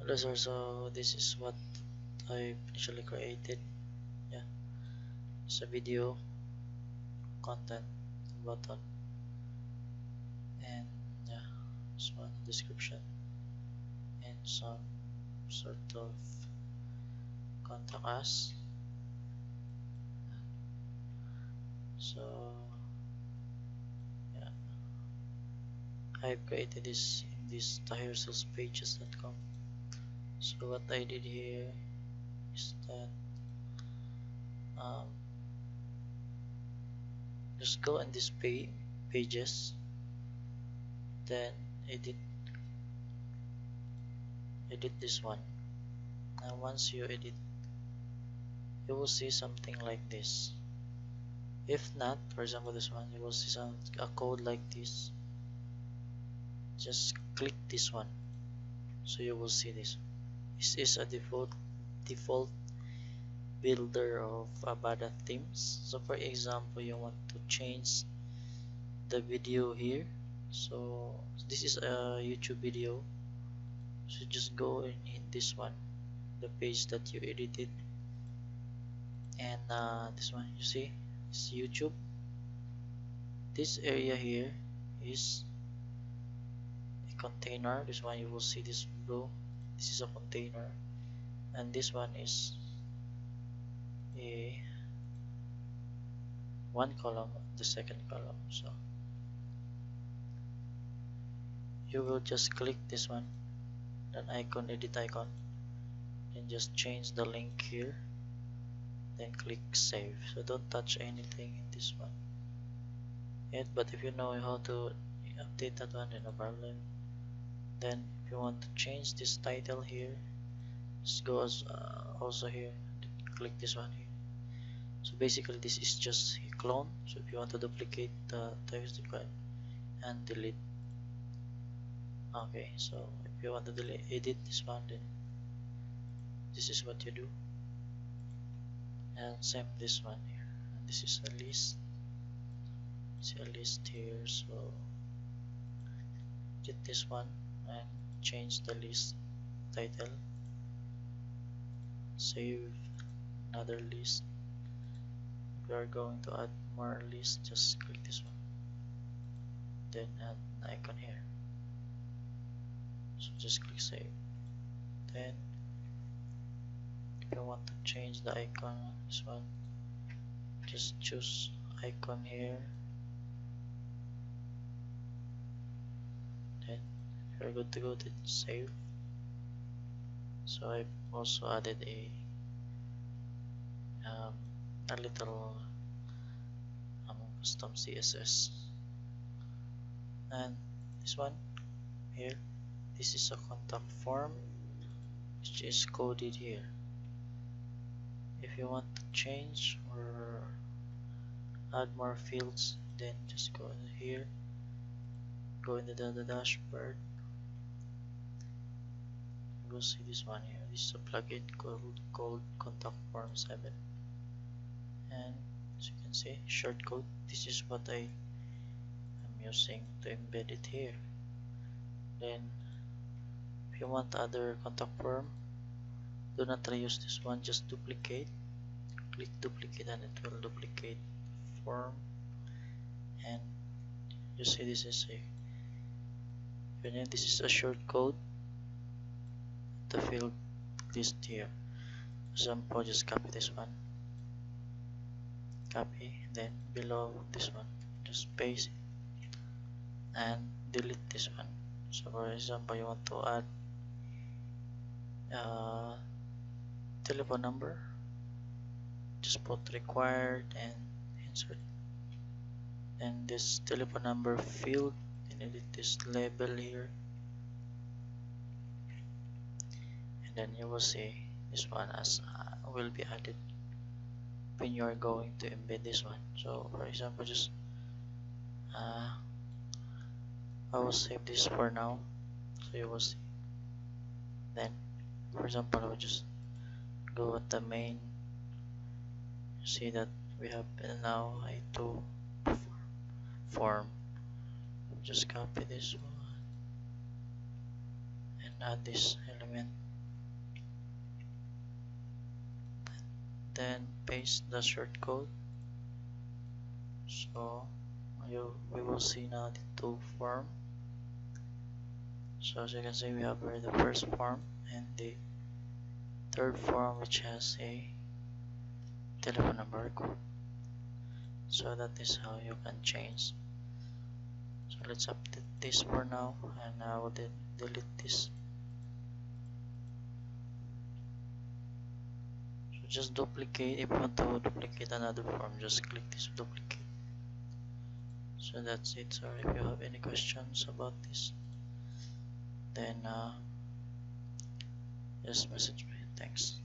Hello sir, so this is what I initially created. Yeah, it's a video content button, and yeah, this one description and some sort of contact us. So yeah, I've created this in this tahirsalespages.com. So what I did here is that um, just go on this pages, then edit this one. And once you edit, you will see something like this. If not, for example this one, you will see a code like this. Just click this one, so you will see this. This is a default builder of AVADA themes. So for example, you want to change the video here. So this is a YouTube video, so just go in this one, the page that you edited, and this one, you see, it's YouTube. This area here is a container. This one, you will see this blue, this is a container, and this one is a one column, the second column. So you will just click this one, then icon, edit icon, then just change the link here, then click save. So don't touch anything in this one yet, but if you know how to update that one, then no problem. Then if you want to change this title here, just go as also here, click this one here. So basically this is just a clone. So if you want to duplicate the text, and delete. Okay, so if you want to edit this one, then this is what you do, and same this one here, and this is a list. See a list here, so edit this one and change the list title, save another list. If you are going to add more lists, just click this one, then add an icon here, so just click save. Then if you want to change the icon, this one, just choose icon here, then if you're good to go, then save. So I've also added a little custom CSS, and this one here, this is a contact form which is coded here. If you want to change or add more fields, then just go here, go into the dashboard. You will see this one here. This is a plugin called contact form 7, and as you can see, shortcode. This is what I am using to embed it here. Then if you want other contact form, do not reuse this one, just duplicate, click duplicate, and it will duplicate form. And you see, this is a short code, the field list here. Example, just copy this one, copy, then below this one just paste it and delete this one. So for example, you want to add telephone number, just put required and insert, and this telephone number field, and edit this label here, and then you will see this one as will be added when you are going to embed this one. So for example, just I will save this for now, so you will see. Then for example, I will just go at the main. See that we have now a to form. Just copy this one and add this element, then paste the short code. So we will see now the two form. So as you can see, we have here the first form and the third form, which has a telephone number code. So that is how you can change. So let's update this for now, and I will delete this. So just duplicate. If you want to duplicate another form, just click this duplicate. So that's it. So if you have any questions about this, then just message me. Thanks.